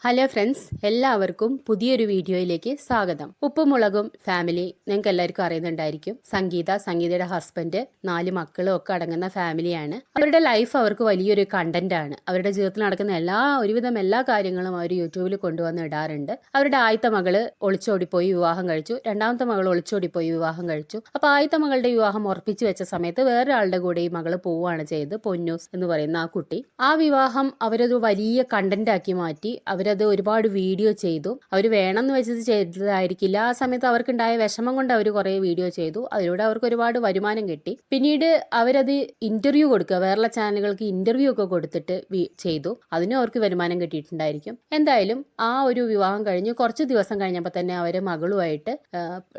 Hello friends, എല്ലാവർക്കും പുതിയൊരു വീഡിയോയിലേക്ക് സ്വാഗതം. ഉപ്പും മുളകും ഫാമിലി നിങ്ങൾക്ക് എല്ലാവർക്കും അറിയുന്നുണ്ടായിരിക്കും. സംഗീതയുടെ ഹസ്ബൻഡ് 4 മക്കളും ഒക്കെ അടങ്ങുന്ന ഫാമിലിയാണ്. അവരുടെ ലൈഫ് അവർക്ക് വലിയൊരു കണ്ടന്റ് ആണ്. അവരുടെ ജീവിതത്തിൽ നടക്കുന്ന ഒരുവിധം എല്ലാ കാര്യങ്ങളും അവർ യൂട്യൂബിൽ കൊണ്ടുവന്ന് ഇടാറുണ്ട്. അവരുടെ ആദ്യത്തെ മകള് ഒളിച്ചോടിപ്പോയി വിവാഹം കഴിച്ചു. രണ്ടാമത്തെ മകൾ ഒളിച്ചോടിപ്പോയി വിവാഹം കഴിച്ചു. അപ്പൊ ആദ്യത്തെ മകളുടെ വിവാഹം ഉറപ്പിച്ചു വെച്ച സമയത്ത് വേറൊരാളുടെ കൂടെ ഈ മകള് പോവുകയാണ് ചെയ്തത്. പൊന്നൂസ് എന്ന് പറയുന്ന ആ കുട്ടി. ആ വിവാഹം അവരൊരു വലിയ കണ്ടന്റ് ആക്കി മാറ്റി. അവരത് ഒരുപാട് വീഡിയോ ചെയ്തു. അവർ വേണമെന്ന് വെച്ചത് ചെയ്തതായിരിക്കില്ല. ആ സമയത്ത് അവർക്കുണ്ടായ വിഷമം കൊണ്ട് അവർ കുറെ വീഡിയോ ചെയ്തു. അതിലൂടെ അവർക്ക് ഒരുപാട് വരുമാനം കിട്ടി. പിന്നീട് അവരത് ഇന്റർവ്യൂ കൊടുക്കുക, വേറെ ചാനലുകൾക്ക് ഇന്റർവ്യൂ ഒക്കെ കൊടുത്തിട്ട് ചെയ്തു. അതിനും അവർക്ക് വരുമാനം കിട്ടിയിട്ടുണ്ടായിരിക്കും. എന്തായാലും ആ ഒരു വിവാഹം കഴിഞ്ഞ് കുറച്ച് ദിവസം കഴിഞ്ഞപ്പോൾ തന്നെ അവര് മകളുമായിട്ട്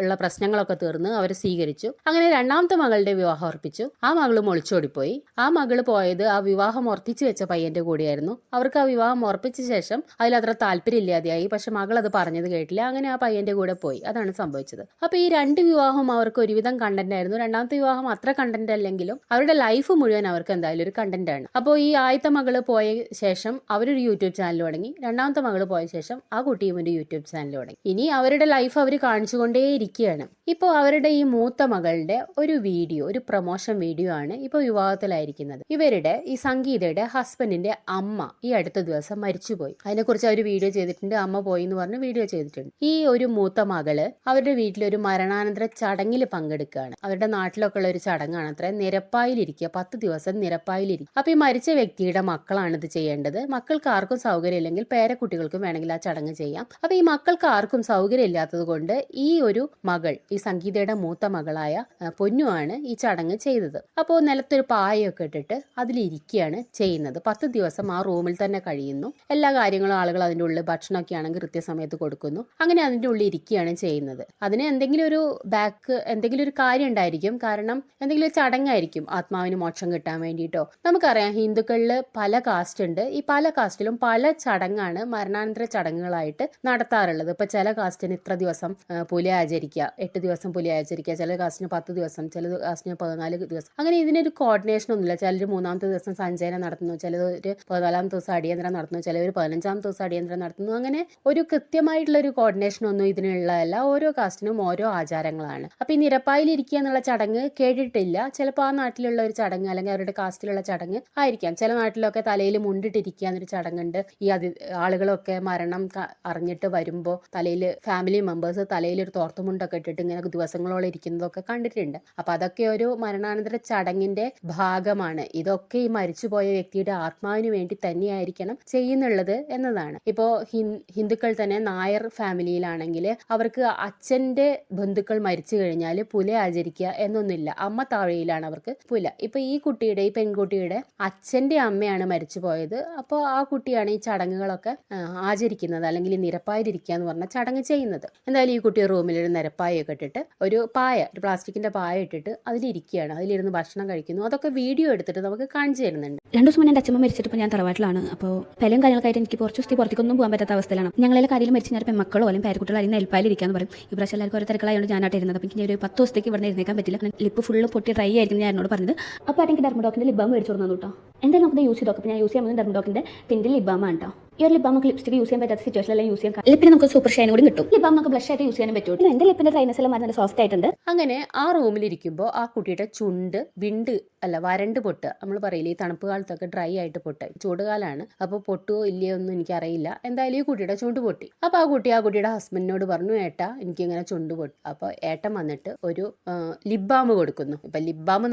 ഉള്ള പ്രശ്നങ്ങളൊക്കെ തീർന്ന് അവരെ സ്വീകരിച്ചു. അങ്ങനെ രണ്ടാമത്തെ മകളുടെ വിവാഹം ഉറപ്പിച്ചു. ആ മകളും ഒളിച്ചോടിപ്പോയി. ആ മകള് പോയത് ആ വിവാഹം ഉറപ്പിച്ചു വെച്ച പയ്യന്റെ കൂടെയായിരുന്നു. അവർക്ക് ആ വിവാഹം ഉറപ്പിച്ച ശേഷം അതിലത്ര താല്പര്യമില്ലാതെയായി. പക്ഷെ മകൾ അത് പറഞ്ഞത് കേട്ടില്ല. അങ്ങനെ ആ പയ്യന്റെ കൂടെ പോയി. അതാണ് സംഭവിച്ചത്. അപ്പൊ ഈ 2 വിവാഹം അവർക്ക് ഒരുവിധം കണ്ടന്റ് ആയിരുന്നു. രണ്ടാമത്തെ വിവാഹം അത്ര കണ്ടന്റ് അല്ലെങ്കിലും അവരുടെ ലൈഫ് മുഴുവൻ അവർക്ക് എന്തായാലും ഒരു കണ്ടന്റ് ആണ്. അപ്പോൾ ഈ ആദ്യത്തെ മകള് പോയ ശേഷം അവരൊരു യൂട്യൂബ് ചാനൽ തുടങ്ങി. രണ്ടാമത്തെ മകള് പോയ ശേഷം ആ കുട്ടിയും ഒരു യൂട്യൂബ് ചാനൽ തുടങ്ങി. ഇനി അവരുടെ ലൈഫ് അവർ കാണിച്ചുകൊണ്ടേയിരിക്കുകയാണ്. ഇപ്പോൾ അവരുടെ ഈ മൂത്ത മകളുടെ ഒരു വീഡിയോ, ഒരു പ്രൊമോഷൻ വീഡിയോ ആണ് ഇപ്പോൾ വിവാഹത്തിലായിരിക്കുന്നത്. ഇവരുടെ ഈ സംഗീതയുടെ ഹസ്ബൻഡിന്റെ അമ്മ ഈ അടുത്ത ദിവസം മരിച്ചുപോയി. അതിനെക്കുറിച്ച് അവർ വീഡിയോ ചെയ്തിട്ടുണ്ട്. അമ്മ പോയി എന്ന് പറഞ്ഞ് വീഡിയോ ചെയ്തിട്ടുണ്ട്. ഈ ഒരു മൂത്ത മകള് അവരുടെ വീട്ടിലൊരു മരണാനന്തര ചടങ്ങിൽ പങ്കെടുക്കുകയാണ്. അവരുടെ നാട്ടിലൊക്കെ ഉള്ള ഒരു ചടങ്ങാണ് അത്ര. നിരപ്പായിലിരിക്കുക, 10 ദിവസം നിരപ്പായിലിരിക്കുക. അപ്പൊ ഈ മരിച്ച വ്യക്തിയുടെ മക്കളാണ് ഇത് ചെയ്യേണ്ടത്. മക്കൾക്ക് ആർക്കും സൗകര്യം ഇല്ലെങ്കിൽ പേരക്കുട്ടികൾക്കും വേണമെങ്കിൽ ആ ചടങ്ങ് ചെയ്യാം. അപ്പൊ ഈ മക്കൾക്ക് ആർക്കും സൗകര്യം ഇല്ലാത്തത് കൊണ്ട് ഈ ഒരു മകൾ, ഈ സംഗീതയുടെ മൂത്ത മകളായ പൊന്നുവാണ് ഈ ചടങ്ങ് ചെയ്തത്. അപ്പോൾ നിലത്തൊരു പായൊക്കെ ഇട്ടിട്ട് അതിലിരിക്കുകയാണ് ചെയ്യുന്നത്. 10 ദിവസം ആ റൂമിൽ തന്നെ കഴിയുന്നു. എല്ലാ കാര്യങ്ങളും ആളുകൾ അതിൻ്റെ ഉള്ളിൽ ഭക്ഷണമൊക്കെ ആണെങ്കിൽ കൃത്യസമയത്ത് കൊടുക്കുന്നു. അങ്ങനെ അതിൻ്റെ ഉള്ളിൽ ഇരിക്കുകയാണ് ചെയ്യുന്നത്. അതിന് എന്തെങ്കിലും ഒരു കാര്യം ഉണ്ടായിരിക്കും. കാരണം എന്തെങ്കിലും ഒരു ചടങ്ങായിരിക്കും, ആത്മാവിന് മോക്ഷം കിട്ടാൻ വേണ്ടിയിട്ടോ. നമുക്കറിയാം ഹിന്ദുക്കളിൽ പല കാസ്റ്റ് ഉണ്ട്. ഈ പല കാസ്റ്റിലും പല ചടങ്ങാണ് മരണാനന്തര ചടങ്ങുകളായിട്ട് നടത്താറുള്ളത്. ഇപ്പൊ ചില കാസ്റ്റിന് ഇത്ര ദിവസം പുലി ആചരിക്കുക, 8 ദിവസം പുലി ആചരിക്കുക, ചില കാസ്റ്റിന് 10 ദിവസം, ചില കാസ്റ്റിന് 14 ദിവസം. അങ്ങനെ ഇതിനൊരു കോർഡിനേഷൻ ഒന്നുമില്ല. ചിലർ 3-ാമത്തെ ദിവസം സഞ്ചയനം നടത്തുന്നു, ചിലർ 14-ാമത്തെ ദിവസം അടിയന്തരം നടത്തുന്നു, ചിലർ 15-ാമത്തെ ദിവസം അടിയന്തരം നടത്തുന്നു. അങ്ങനെ ഒരു കൃത്യമായിട്ടുള്ള ഒരു കോർഡിനേഷൻ ഒന്നും ഇതിനുള്ളതല്ല. ഓരോ കാസ്റ്റിനും ഓരോ ആചാരങ്ങളാണ്. അപ്പൊ ഈ നിരപ്പായിലിരിക്കുക എന്നുള്ള ചടങ്ങ് കേട്ടിട്ടില്ല. ചിലപ്പോൾ ആ നാട്ടിലുള്ള ഒരു ചടങ്ങ് അല്ലെങ്കിൽ അവരുടെ കാസ്റ്റിലുള്ള ചടങ്ങ് ആയിരിക്കാം. ചില നാട്ടിലൊക്കെ തലയിൽ മുണ്ടിട്ടിരിക്കുക എന്നൊരു ചടങ്ങുണ്ട്. ഈ ആളുകളൊക്കെ മരണം അറിഞ്ഞിട്ട് വരുമ്പോൾ തലയിൽ ഫാമിലി മെമ്പേഴ്സ് തലയിൽ ഒരു തോർത്തുമുണ്ടൊക്കെ ഇട്ടിട്ട് ഇങ്ങനെ ദിവസങ്ങളോളം ഇരിക്കുന്നതൊക്കെ കണ്ടിട്ടുണ്ട്. അപ്പൊ അതൊക്കെ ഒരു മരണാനന്തര ചടങ്ങിന്റെ ഭാഗമാണ്. ഇതൊക്കെ ഈ മരിച്ചുപോയ വ്യക്തിയുടെ ആത്മാവിന് വേണ്ടി തന്നെയായിരിക്കണം ചെയ്യുന്നുള്ളത് എന്നതാണ്. ഇപ്പോ ഹിന്ദുക്കൾ തന്നെ നായർ ഫാമിലിയിലാണെങ്കിൽ അവർക്ക് അച്ഛന്റെ ബന്ധുക്കൾ മരിച്ചു കഴിഞ്ഞാൽ പുല ആചരിക്കുക എന്നൊന്നുമില്ല. അമ്മ താഴെയിലാണ് അവർക്ക് പുല. ഇപ്പൊ ഈ പെൺകുട്ടിയുടെ അച്ഛന്റെ അമ്മയാണ് മരിച്ചു പോയത്. അപ്പോൾ ആ കുട്ടിയാണ് ഈ ചടങ്ങുകളൊക്കെ ആചരിക്കുന്നത്, അല്ലെങ്കിൽ നിരപ്പായിരിക്കുക എന്ന് പറഞ്ഞ ചടങ്ങ് ചെയ്യുന്നത്. എന്തായാലും ഈ കുട്ടി റൂമിൽ ഒരു നിരപ്പായൊക്കെ ഇട്ടിട്ട് ഒരു പ്ലാസ്റ്റിക്കിന്റെ പായ ഇട്ടിട്ട് അതിലിരിക്കുകയാണ്. അതിലിരുന്ന് ഭക്ഷണം കഴിക്കുന്നു. അതൊക്കെ വീഡിയോ എടുത്തിട്ട് നമുക്ക് കാണിച്ചു തരുന്നുണ്ട്. 2 ദിവസം മുന്നേ എൻ്റെ അച്ഛമ്മ മരിച്ചിട്ട് ഞാൻ തറവാട്ടിലാണ്. അപ്പോൾ പലയും കാര്യങ്ങളായിട്ട് എനിക്ക് കുറച്ച് ദിവസത്തിൽ പുറത്തേക്കൊന്നും പോകാൻ പറ്റാത്ത അവസ്ഥയിലാണ്. ഞങ്ങളെ കാര്യത്തിൽ മരിച്ചു ഞാൻ മക്കളോ അല്ലെങ്കിൽ പേരക്കുട്ടികളോ അല്ലെങ്കിൽ നെൽപ്പാലിരിക്കാന്ന് പറയും. ഈ പ്രാവശ്യം എല്ലാവർക്കും ഓരോ തിരക്കായതുകൊണ്ട് ഞാനായിട്ട് ഇരുന്നത്. അപ്പോൾ എനിക്ക് ഒരു 10 ദിവസത്തേക്ക് ഇവിടെ ഇരുന്നേക്കാൻ പറ്റില്ല. ലിപ്പ് ഫുള്ള് പൊട്ടി ഡ്രൈ ആയിരിക്കും ഞാൻ എന്നോട് പറഞ്ഞത്. അപ്പോൾ എനിക്ക് ഡെർമഡോക്കിന്റെ ലിബാം മേടിച്ചു കൊടുത്തു കേട്ടോ. എന്തായാലും നമുക്ക് യൂസ് ചെയ്തോക്കാം. ഞാൻ യൂസ് ചെയ്യാൻ പോകുന്നത് ഡെർമഡോക്കിന്റെ ടിൻഡിൽ ലിബാമാണ് കേട്ടോ. ഈ ഒരു ലിബാം നമുക്ക് ലിപ്സ്റ്റിക് യൂസ് ചെയ്യാൻ പറ്റാത്ത സിറ്റുവേഷനിലെല്ലാം യൂസ് ചെയ്യാൻ. ലിപ്പിന് നമുക്ക് സൂപ്പർ ഷൈൻ കൂടി കിട്ടും. ലിബാം നമുക്ക് ബ്ലഷ് ആയിട്ട് യൂസ് ചെയ്യാൻ പറ്റും. എന്റെ ലിപ്പിന്റെ ഡ്രൈനസ് എല്ലാം നല്ല സോഫ്റ്റ് ആയിട്ടുണ്ട്. അങ്ങനെ ആ റൂമിലിരിക്കുമ്പോൾ ആ കുട്ടിയുടെ ചുണ്ട് വരണ്ട് പൊട്ടുക. നമ്മൾ പറയില്ലേ ഈ തണുപ്പ് കാലത്തൊക്കെ ഡ്രൈ ആയിട്ട് പൊട്ടുക. ചൂടുകാലാണ്. അപ്പോൾ പൊട്ടുകയോ ഇല്ലയോ ഒന്നും എനിക്കറിയില്ല. എന്തായാലും ഈ കുട്ടിയുടെ ചുണ്ട് പൊട്ടി. അപ്പോൾ ആ കുട്ടിയുടെ ഹസ്ബൻഡിനോട് പറഞ്ഞു, ഏട്ടാ എനിക്കിങ്ങനെ ചുണ്ട് പൊട്ടി. അപ്പോൾ ഏട്ടൻ വന്നിട്ട് ഒരു ലിപ് ബാം കൊടുക്കുന്നു. ഇപ്പൊ ലിപ് ബാം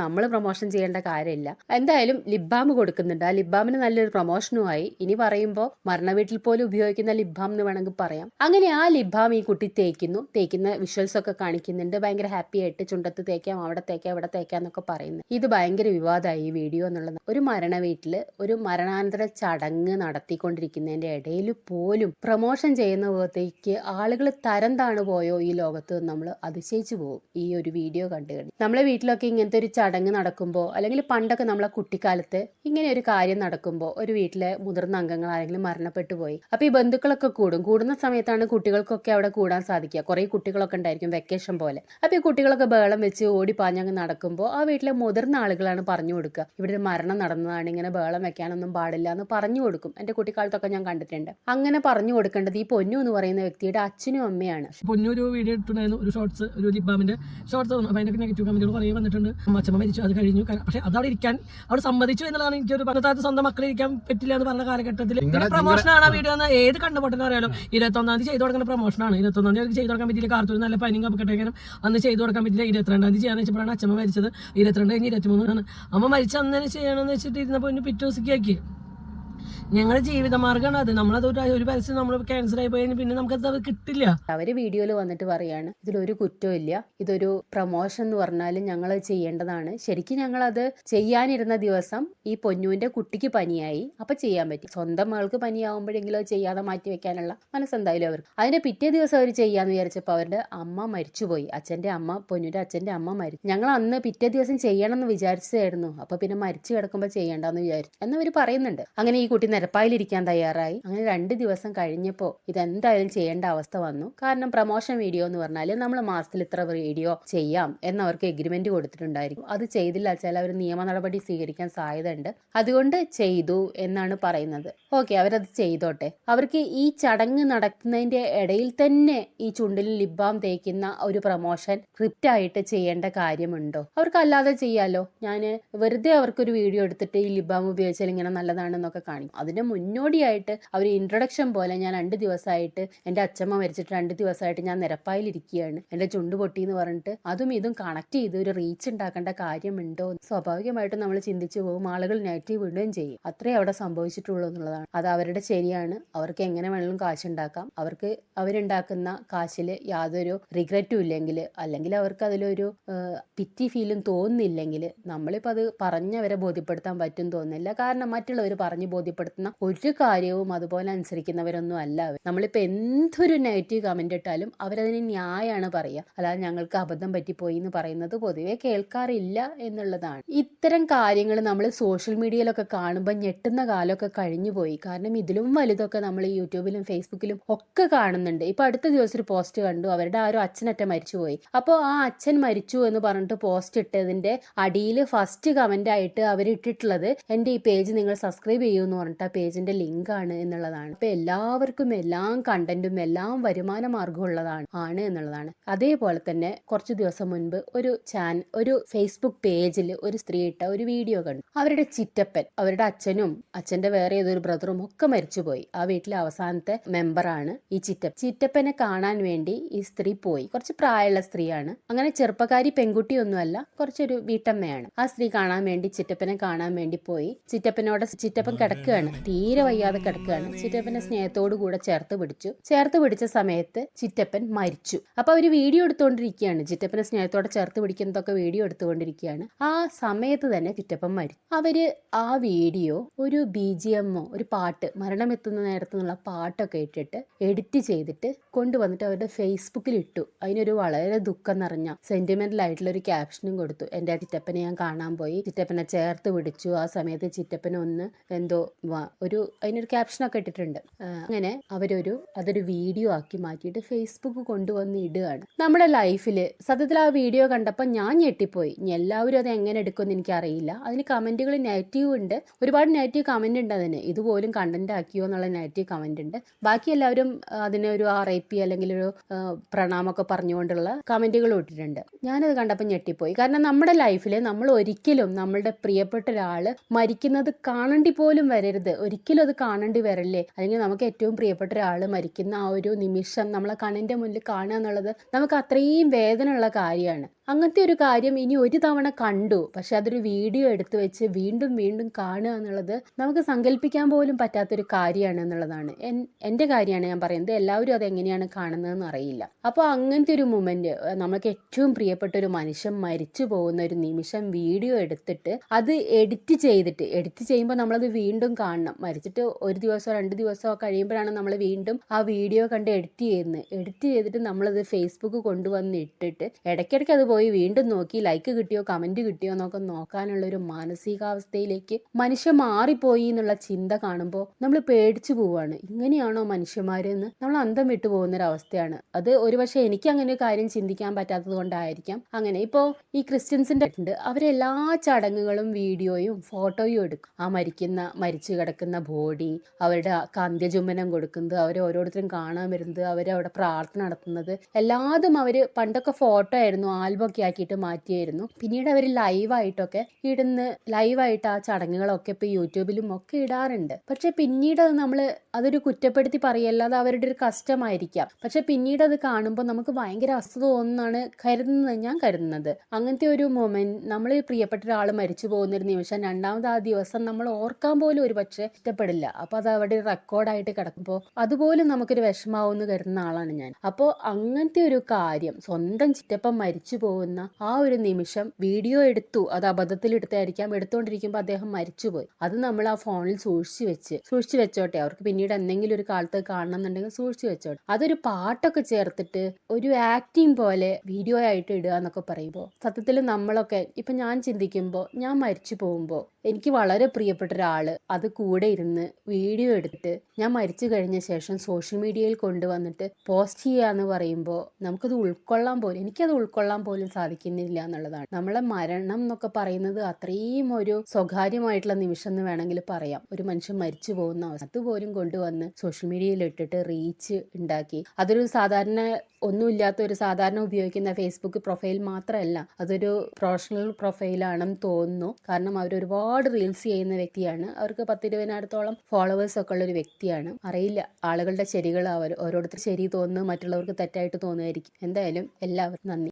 നമ്മൾ പ്രൊമോഷൻ ചെയ്യേണ്ട കാര്യമില്ല. എന്തായാലും ലിപ് ബാം കൊടുക്കുന്നുണ്ട്. ആ ലിപ് ബാമിന് നല്ലൊരു പ്രൊമോഷനുമായി. ഇനി പറയുമ്പോൾ മരണ വീട്ടിൽ പോലും ഉപയോഗിക്കുന്ന ലിപ് ബാം എന്ന് വേണമെങ്കിൽ പറയാം. അങ്ങനെ ആ ലിപ് ബാം ഈ കുട്ടി തേക്കുന്ന വിഷ്വൽസ് ഒക്കെ കാണിക്കുന്നുണ്ട്. ഭയങ്കര ഹാപ്പി ആയിട്ട് ചുണ്ടത്ത് തേക്കാം, അവിടെ തേക്കാം, ഇവിടെ തേക്കാം എന്നൊക്കെ പറയുന്നത്. ഇത് ഭയങ്കര വിവാദമായി ഈ വീഡിയോ എന്നുള്ളത്. ഒരു മരണ വീട്ടില് ഒരു മരണാനന്തര ചടങ്ങ് നടത്തിക്കൊണ്ടിരിക്കുന്നതിന്റെ ഇടയിൽ പോലും പ്രൊമോഷൻ ചെയ്യുന്ന പോലത്തേക്ക് ആളുകൾ തരം താണു പോയോ ഈ ലോകത്ത് നമ്മൾ അതിശയിച്ചു പോകും ഈ ഒരു വീഡിയോ കണ്ടു. നമ്മളെ വീട്ടിലൊക്കെ ഇങ്ങനത്തെ ഒരു ചടങ്ങ് നടക്കുമ്പോൾ, അല്ലെങ്കിൽ പണ്ടൊക്കെ നമ്മളെ കുട്ടിക്കാലത്ത് ഇങ്ങനെ ഒരു കാര്യം നടക്കുമ്പോൾ ഒരു വീട്ടിലെ മുതിർന്ന അംഗങ്ങൾ ആരെങ്കിലും മരണപ്പെട്ടു പോയി. അപ്പൊ ഈ ബന്ധുക്കളൊക്കെ കൂടുന്ന സമയത്താണ് കുട്ടികൾക്കൊക്കെ അവിടെ കൂടാൻ സാധിക്കുക. കുറെ കുട്ടികളൊക്കെ ഉണ്ടായിരിക്കും വെക്കേഷൻ പോലെ. അപ്പൊ ഈ കുട്ടികളൊക്കെ ബഹളം വെച്ച് ഓടി പാഞ്ഞങ്ങ് നടക്കുമ്പോൾ ആ വീട്ടിലെ മുതിർന്ന ആളുകളാണ് പറഞ്ഞു കൊടുക്കുക, ഇവിടെ ഒരു മരണം നടന്നതാണ്, ഇങ്ങനെ ബഹളം വെക്കാനൊന്നും പാടില്ല എന്ന് പറഞ്ഞു കൊടുക്കും. എന്റെ കുട്ടിക്കാലത്തൊക്കെ ഞാൻ കണ്ടിട്ടുണ്ട്. അങ്ങനെ പറഞ്ഞു കൊടുക്കേണ്ടത് ഈ പൊന്നു എന്ന് പറയുന്ന വ്യക്തിയുടെ അച്ഛനും അമ്മയാണ്. പൊന്നു ഒരു വീഡിയോ എടുത്തിട്ടുണ്ടായിരുന്നു, ഒരു ഷോർട്സ്, ഒരു ലിബാമിന്റെ ഷോർട്സ്. അപ്പൊ അതിന്റെ നെഗറ്റീവ് കമന്റുകൾ കുറേ വന്നിട്ടുണ്ട്. അമ്മച്ചമ്മ മരിച്ചു, അത് കഴിഞ്ഞു. പക്ഷെ അതവിടെ ഇരിക്കാൻ അവിടെ സമ്മതിച്ചു എന്നുള്ളതാണ് എനിക്കൊരു പറഞ്ഞത്. സ്വന്തം മക്കളെ ഇരിക്കാൻ പറ്റില്ല എന്ന് പറഞ്ഞ കാലഘട്ടത്തിൽ പ്രൊമോഷനാണ് ആ വീഡിയോ എന്ന് ഏത് കണ്ടുപൊട്ടെന്ന് അറിയാലോ. 21-ാം തീയതി ചെയ്തു കൊടുക്കുന്ന പ്രൊമോഷനാണ്. 21-ാം തീയതി ചെയ്തു കൊടുക്കാൻ പറ്റില്ല, കാർത്തൂർ നല്ല പനിയും കപ്പക്കെട്ടേക്കാനും അന്ന് ചെയ്തു കൊടുക്കാൻ പറ്റില്ല. 22-ാം തീയതി ചെയ്യാന്ന് വെച്ചപ്പോഴാണ് അച്ഛമ്മ മരിച്ചത്. 22 കഴിഞ്ഞ് 23 അമ്മ മരിച്ച അന്നേരം ചെയ്യണമെന്ന് വെച്ചിട്ട് ഇരുന്നപ്പോൾ പിന്നെ പിറ്റേ ദിവസത്തേക്ക് ഞങ്ങളുടെ ജീവിതമാർഗ്ഗമാണ് അത്. നമ്മളത് ഒരു പരസ്യം നമ്മൾ ക്യാൻസർ ആയി പോയി പിന്നെ നമുക്കത് കിട്ടില്ല. അവര് വീഡിയോയിൽ വന്നിട്ട് പറയാണ്, ഇതിലൊരു കുറ്റവും ഇല്ല, ഇതൊരു പ്രൊമോഷൻ എന്ന് പറഞ്ഞാലും ഞങ്ങൾ ചെയ്യേണ്ടതാണ്. ശരിക്കും ഞങ്ങളത് ചെയ്യാനിരുന്ന ദിവസം ഈ പൊന്നുവിന്റെ കുട്ടിക്ക് പനിയായി, അപ്പൊ ചെയ്യാൻ പറ്റി. സ്വന്തം മകൾക്ക് പനിയാവുമ്പോഴെങ്കിലും അത് ചെയ്യാതെ മാറ്റി വെക്കാനുള്ള മനസ്സെന്തായാലും അവർക്ക്. അതിന്റെ പിറ്റേ ദിവസം അവർ ചെയ്യാന്ന് വിചാരിച്ചപ്പോൾ അവരുടെ അമ്മ മരിച്ചുപോയി. അച്ഛന്റെ അമ്മ, പൊന്നുവിന്റെ അച്ഛന്റെ അമ്മ മരിച്ചു. ഞങ്ങൾ അന്ന് പിറ്റേ ദിവസം ചെയ്യണം എന്ന് വിചാരിച്ചതായിരുന്നു, അപ്പൊ പിന്നെ മരിച്ചു കിടക്കുമ്പോൾ ചെയ്യേണ്ടെന്ന് വിചാരിച്ചു എന്നവർ പറയുന്നുണ്ട്. അങ്ങനെ ഈ കുട്ടി നിരപ്പായിലിരിക്കാൻ തയ്യാറായി. അങ്ങനെ 2 ദിവസം കഴിഞ്ഞപ്പോൾ ഇതെന്തായാലും ചെയ്യേണ്ട അവസ്ഥ വന്നു. കാരണം പ്രൊമോഷൻ വീഡിയോ എന്ന് പറഞ്ഞാൽ നമ്മൾ മാസത്തിൽ ഇത്ര വീഡിയോ ചെയ്യാം എന്നവർക്ക് എഗ്രിമെന്റ് കൊടുത്തിട്ടുണ്ടായിരിക്കും. അത് ചെയ്തില്ല വെച്ചാൽ അവർ നിയമ നടപടി സ്വീകരിക്കാൻ സാധ്യതയുണ്ട്. അതുകൊണ്ട് ചെയ്തു എന്നാണ് പറയുന്നത്. ഓക്കെ, അവരത് ചെയ്തോട്ടെ. അവർക്ക് ഈ ചടങ്ങ് നടക്കുന്നതിന്റെ ഇടയിൽ തന്നെ ഈ ചുണ്ടിൽ ലിബാം തേക്കുന്ന ഒരു പ്രൊമോഷൻ സ്ക്രിപ്റ്റ് ആയിട്ട് ചെയ്യേണ്ട കാര്യമുണ്ടോ? അവർക്ക് അല്ലാതെ ചെയ്യാലോ. ഞാൻ വെറുതെ അവർക്കൊരു വീഡിയോ എടുത്തിട്ട് ഈ ലിബാം ഉപയോഗിച്ചാൽ ഇങ്ങനെ നല്ലതാണെന്നൊക്കെ കാണിക്കും. അതിന് മുന്നോടിയായിട്ട് അവർ ഇൻട്രൊഡക്ഷൻ പോലെ ഞാൻ 2 ദിവസമായിട്ട് എൻ്റെ അച്ഛമ്മ മരിച്ചിട്ട് 2 ദിവസമായിട്ട് ഞാൻ നിരപ്പായിലിരിക്കുകയാണ്, എൻ്റെ ചുണ്ട് പൊട്ടി എന്ന് പറഞ്ഞിട്ട് അതും ഇതും കണക്ട് ചെയ്ത് ഒരു റീച്ച് ഉണ്ടാക്കേണ്ട കാര്യമുണ്ടോ? സ്വാഭാവികമായിട്ടും നമ്മൾ ചിന്തിച്ചു പോകും, ആളുകൾ നെഗറ്റീവ് വിടുകയും ചെയ്യും. അത്രേ അവിടെ സംഭവിച്ചിട്ടുള്ളൂ എന്നുള്ളതാണ്. അത് അവരുടെ ശരിയാണ്. അവർക്ക് എങ്ങനെ വേണമെങ്കിലും കാശുണ്ടാക്കാം. അവർക്ക് അവരുണ്ടാക്കുന്ന കാശിൽ യാതൊരു റിഗ്രറ്റും ഇല്ലെങ്കിൽ, അല്ലെങ്കിൽ അവർക്ക് അതിലൊരു പിറ്റി ഫീലും തോന്നുന്നില്ലെങ്കിൽ നമ്മളിപ്പോൾ അത് പറഞ്ഞവരെ ബോധ്യപ്പെടുത്താൻ പറ്റും തോന്നുന്നില്ല. കാരണം മറ്റുള്ളവർ പറഞ്ഞ് ബോധ്യപ്പെടുത്തുന്ന ഒരു കാര്യവും അതുപോലെ അനുസരിക്കുന്നവരൊന്നും അല്ല അവർ. നമ്മളിപ്പോൾ എന്തൊരു നെഗറ്റീവ് കമന്റ് ഇട്ടാലും അവരതിന് ന്യായമാണ് പറയുക. അല്ലാതെ ഞങ്ങൾക്ക് അബദ്ധം പറ്റിപ്പോയി എന്ന് പറയുന്നത് പൊതുവെ കേൾക്കാറില്ല എന്നുള്ളതാണ്. ഇത്തരം കാര്യങ്ങൾ നമ്മൾ സോഷ്യൽ മീഡിയയിലൊക്കെ കാണുമ്പോൾ ഞെട്ടുന്ന കാലമൊക്കെ കഴിഞ്ഞു പോയി. കാരണം ഇതിലും വലുതൊക്കെ നമ്മൾ യൂട്യൂബിലും ഫേസ്ബുക്കിലും ഒക്കെ കാണുന്നുണ്ട്. ഇപ്പൊ അടുത്ത ദിവസം ഒരു പോസ്റ്റ് കണ്ടു, അവരുടെ ആ ഒരു അച്ഛനറ്റ മരിച്ചുപോയി. അപ്പോൾ ആ അച്ഛൻ മരിച്ചു എന്ന് പറഞ്ഞിട്ട് പോസ്റ്റ് ഇട്ടതിന്റെ അടിയിൽ ഫസ്റ്റ് കമന്റ് ആയിട്ട് അവർ ഇട്ടിട്ടുള്ളത് എൻ്റെ ഈ പേജ് നിങ്ങൾ സബ്സ്ക്രൈബ് ചെയ്യൂ എന്ന് പറഞ്ഞിട്ട് ആ പേജിന്റെ ലിങ്ക് ആണ് എന്നുള്ളതാണ്. അപ്പൊ എല്ലാവർക്കും എല്ലാം കണ്ടന്റും എല്ലാം വരുമാന മാർഗം ഉള്ളതാണ് എന്നുള്ളതാണ്. അതേപോലെ തന്നെ കുറച്ചു ദിവസം മുൻപ് ഒരു ഫേസ്ബുക്ക് പേജിൽ ഒരു സ്ത്രീ ഇട്ട ഒരു വീഡിയോ കണ്ടു. അവരുടെ ചിറ്റപ്പൻ, അവരുടെ അച്ഛനും അച്ഛന്റെ വേറെ ഏതൊരു ബ്രദറും ഒക്കെ മരിച്ചുപോയി. ആ വീട്ടിലെ അവസാനത്തെ മെമ്പറാണ് ഈ ചിറ്റപ്പനെ കാണാൻ വേണ്ടി ഈ സ്ത്രീ പോയി. കുറച്ച് പ്രായമുള്ള സ്ത്രീയാണ്. അങ്ങനെ ചെറുപ്പക്കാരി പെൺകുട്ടിയൊന്നുമല്ല, കുറച്ചൊരു വീട്ടമ്മയാണ്. ആ സ്ത്രീ കാണാൻ വേണ്ടി ചിറ്റപ്പനെ കാണാൻ വേണ്ടി പോയി. ചിറ്റപ്പൻ കിടക്കുകയാണ്, തീരെ വയ്യാതെ കിടക്കുകയാണ്. ചിറ്റപ്പനെ സ്നേഹത്തോടു കൂടെ ചേർത്ത് പിടിച്ച സമയത്ത് ചിറ്റപ്പൻ മരിച്ചു. അപ്പൊ അവര് വീഡിയോ എടുത്തുകൊണ്ടിരിക്കുകയാണ്. ചിറ്റപ്പനെ സ്നേഹത്തോടെ ചേർത്ത് പിടിക്കുന്നതൊക്കെ വീഡിയോ എടുത്തുകൊണ്ടിരിക്കുകയാണ്. ആ സമയത്ത് തന്നെ ചിറ്റപ്പൻ മരിച്ചു. അവര് ആ വീഡിയോ ഒരു BGM ഒരു പാട്ട്, മരണമെത്തുന്ന നേരത്തുനിന്നുള്ള പാട്ടൊക്കെ ഇട്ടിട്ട് എഡിറ്റ് ചെയ്തിട്ട് കൊണ്ടുവന്നിട്ട് അവരുടെ ഫേസ്ബുക്കിൽ ഇട്ടു. അതിനൊരു വളരെ ദുഃഖം നിറഞ്ഞ സെന്റിമെന്റൽ ആയിട്ടുള്ള ഒരു ക്യാപ്ഷനും കൊടുത്തു. എൻ്റെ ചിറ്റപ്പനെ ഞാൻ കാണാൻ പോയി, ചിറ്റപ്പനെ ചേർത്ത് പിടിച്ചു, ആ സമയത്ത് ചിറ്റപ്പനെ ഒന്ന് എന്തോ അതിനൊരു ക്യാപ്ഷനൊക്കെ ഇട്ടിട്ടുണ്ട്. അങ്ങനെ അതൊരു വീഡിയോ ആക്കി മാറ്റിയിട്ട് ഫേസ്ബുക്ക് കൊണ്ടുവന്ന് ഇടുകയാണ്. നമ്മുടെ ലൈഫില് സത്യത്തിൽ ആ വീഡിയോ കണ്ടപ്പോൾ ഞാൻ ഞെട്ടിപ്പോയി. എല്ലാവരും അത് എങ്ങനെ എടുക്കുമെന്ന് എനിക്കറിയില്ല. അതിന് കമന്റുകൾ നെഗറ്റീവ് ഉണ്ട്, ഒരുപാട് നെഗറ്റീവ് കമന്റ് ഉണ്ട്. അതിന് ഇതുപോലും കണ്ടന്റ് ആക്കിയോ എന്നുള്ള നെഗറ്റീവ് കമന്റ് ഉണ്ട്. ബാക്കി എല്ലാവരും അതിനൊരു RIP അല്ലെങ്കിൽ ഒരു പ്രണാമൊക്കെ പറഞ്ഞുകൊണ്ടുള്ള കമന്റുകൾ ഇട്ടിട്ടുണ്ട്. ഞാനത് കണ്ടപ്പോൾ ഞെട്ടിപ്പോയി. കാരണം നമ്മുടെ ലൈഫിൽ നമ്മൾ ഒരിക്കലും നമ്മളുടെ പ്രിയപ്പെട്ട ഒരാള് മരിക്കുന്നത് കാണേണ്ടി പോലും വരരുത്. ഒരിക്കലും അത് കാണേണ്ടി വരല്ലേ. അല്ലെങ്കിൽ നമുക്ക് ഏറ്റവും പ്രിയപ്പെട്ട ഒരാള് മരിക്കുന്ന ആ ഒരു നിമിഷം നമ്മളെ കണ്ണിന്റെ മുന്നിൽ കാണുക എന്നുള്ളത് നമുക്ക് അത്രയും വേദന ഉള്ള കാര്യമാണ്. അങ്ങനത്തെ ഒരു കാര്യം ഇനി ഒരു തവണ കണ്ടു, പക്ഷെ അതൊരു വീഡിയോ എടുത്തു വെച്ച് വീണ്ടും വീണ്ടും കാണുക എന്നുള്ളത് നമുക്ക് സങ്കല്പിക്കാൻ പോലും പറ്റാത്തൊരു കാര്യമാണ് എന്നുള്ളതാണ്. എൻ്റെ കാര്യമാണ് ഞാൻ പറയുന്നത്. എല്ലാവരും അതെങ്ങനെയാണ് കാണുന്നതെന്ന് അറിയില്ല. അപ്പോൾ അങ്ങനത്തെ ഒരു മൊമെന്റ്, നമുക്ക് ഏറ്റവും പ്രിയപ്പെട്ട ഒരു മനുഷ്യൻ മരിച്ചു പോകുന്ന ഒരു നിമിഷം വീഡിയോ എടുത്തിട്ട് അത് എഡിറ്റ് ചെയ്യുമ്പോൾ നമ്മളത് വീണ്ടും കാണണം. കാണണം. മരിച്ചിട്ട് ഒരു ദിവസമോ 2 ദിവസമോ കഴിയുമ്പോഴാണ് നമ്മൾ വീണ്ടും ആ വീഡിയോ കണ്ട് എഡിറ്റ് ചെയ്തിട്ട് നമ്മളത് ഫേസ്ബുക്ക് കൊണ്ടുവന്ന് ഇട്ടിട്ട് ഇടയ്ക്കിടയ്ക്ക് അത് പോയി വീണ്ടും നോക്കി ലൈക്ക് കിട്ടിയോ കമന്റ് കിട്ടിയോ എന്നൊക്കെ നോക്കാനുള്ള ഒരു മാനസികാവസ്ഥയിലേക്ക് മനുഷ്യൻ മാറിപ്പോയി എന്നുള്ള ചിന്ത കാണുമ്പോൾ നമ്മൾ പേടിച്ചു പോവാണ്. ഇങ്ങനെയാണോ മനുഷ്യന്മാരെന്ന് നമ്മൾ അന്തം വിട്ടു പോകുന്നൊരവസ്ഥയാണ്. അത് ഒരുപക്ഷെ എനിക്ക് അങ്ങനെ ഒരു കാര്യം ചിന്തിക്കാൻ പറ്റാത്തത് കൊണ്ടായിരിക്കാം അങ്ങനെ. ഇപ്പോൾ ഈ ക്രിസ്ത്യൻസിന്റെ ഉണ്ട്, അവരെല്ലാ ചടങ്ങുകളും വീഡിയോയും ഫോട്ടോയും എടുക്കും. ആ മരിച്ചു കിടക്കുന്ന ബോഡി, അവരുടെ അന്ത്യചുംബനം കൊടുക്കുന്നത്, അവരെ ഓരോരുത്തരും കാണാൻ വരുന്നത്, അവരവിടെ പ്രാർത്ഥന നടത്തുന്നത്, എല്ലാതും അവര് പണ്ടൊക്കെ ഫോട്ടോ ആയിരുന്നു, ആൽബം ഒക്കെ ആക്കിയിട്ട് മാറ്റിയായിരുന്നു. പിന്നീട് അവർ ലൈവായിട്ടൊക്കെ ലൈവായിട്ട് ആ ചടങ്ങുകളൊക്കെ ഇപ്പൊ യൂട്യൂബിലും ഒക്കെ ഇടാറുണ്ട്. പക്ഷെ പിന്നീട് അത് അതൊരു കുറ്റപ്പെടുത്തി പറയല്ലാതെ അവരുടെ ഒരു കഷ്ടമായിരിക്കാം. പക്ഷെ പിന്നീട് അത് കാണുമ്പോൾ നമുക്ക് ഭയങ്കര അസ്വസ്ഥ തോന്നുന്നതാണ് ഞാൻ കരുതുന്നത്. അങ്ങനത്തെ ഒരു മൊമെന്റ്, നമ്മൾ പ്രിയപ്പെട്ട ഒരാൾ മരിച്ചു പോകുന്ന ഒരു നിമിഷം രണ്ടാമത് ആ ദിവസം നമ്മൾ ഓർക്കാൻ പോലും ഒരു പക്ഷെ ഇഷ്ടപ്പെടില്ല. അപ്പൊ അത് അവിടെ റെക്കോർഡായിട്ട് കിടക്കുമ്പോൾ അതുപോലും നമുക്കൊരു വിഷമാവെന്ന് കരുതുന്ന ആളാണ് ഞാൻ. അപ്പോൾ അങ്ങനത്തെ ഒരു കാര്യം, സ്വന്തം ചിറ്റപ്പം മരിച്ചു പോകുന്ന ആ ഒരു നിമിഷം വീഡിയോ എടുത്തു, അത് അബദ്ധത്തിൽ എടുത്തായിരിക്കാം, എടുത്തുകൊണ്ടിരിക്കുമ്പോൾ അദ്ദേഹം മരിച്ചുപോയി. അത് നമ്മൾ ആ ഫോണിൽ സൂക്ഷിച്ചു വെച്ചോട്ടെ. അവർക്ക് പിന്നീട് എന്തെങ്കിലും ഒരു കാലത്ത് കാണണം എന്നുണ്ടെങ്കിൽ സൂക്ഷിച്ചു വെച്ചോട്ടെ. അതൊരു പാട്ടൊക്കെ ചേർത്തിട്ട് ഒരു ആക്ടിങ് പോലെ വീഡിയോ ആയിട്ട് ഇടുക എന്നൊക്കെ പറയുമ്പോൾ സത്യത്തിൽ നമ്മളൊക്കെ ഇപ്പൊ ഞാൻ ചിന്തിക്കുമ്പോൾ, ഞാൻ മരിച്ചു പോകുമ്പോൾ എനിക്ക് വളരെ പ്രിയപ്പെട്ട ഒരാള് അത് കൂടെ ഇരുന്ന് വീഡിയോ എടുത്തിട്ട് ഞാൻ മരിച്ചു കഴിഞ്ഞ ശേഷം സോഷ്യൽ മീഡിയയിൽ കൊണ്ടുവന്നിട്ട് പോസ്റ്റ് ചെയ്യാന്ന് പറയുമ്പോൾ എനിക്കത് ഉൾക്കൊള്ളാൻ പോലും സാധിക്കുന്നില്ല എന്നുള്ളതാണ്. നമ്മളെ മരണം എന്നൊക്കെ പറയുന്നത് അത്രയും ഒരു സ്വകാര്യമായിട്ടുള്ള നിമിഷം എന്ന് വേണമെങ്കിൽ പറയാം. ഒരു മനുഷ്യൻ മരിച്ചു പോകുന്ന അവസ്ഥ അതുപോലും കൊണ്ടുവന്ന് സോഷ്യൽ മീഡിയയിൽ ഇട്ടിട്ട് റീച്ച് ഉണ്ടാക്കി. അതൊരു സാധാരണ ഉപയോഗിക്കുന്ന ഫേസ്ബുക്ക് പ്രൊഫൈൽ മാത്രമല്ല, അതൊരു പ്രൊഫഷണൽ പ്രൊഫൈലാണെന്ന് തോന്നുന്നു. കാരണം അവർ ഒരുപാട് റീൽസ് ചെയ്യുന്ന വ്യക്തിയാണ്. അവർക്ക് 10-20,000 ഫോളോവേഴ്സ് ഒക്കെ ഉള്ള ഒരു വ്യക്തിയാണ്. അറിയില്ല ആളുകളുടെ ശരികൾ, ഓരോരുത്തർ ശരി തോന്നുന്നു, മറ്റുള്ളവർക്ക് തെറ്റായിട്ട് തോന്നുമായിരിക്കും. എന്തായാലും എല്ലാവർക്കും നന്ദി.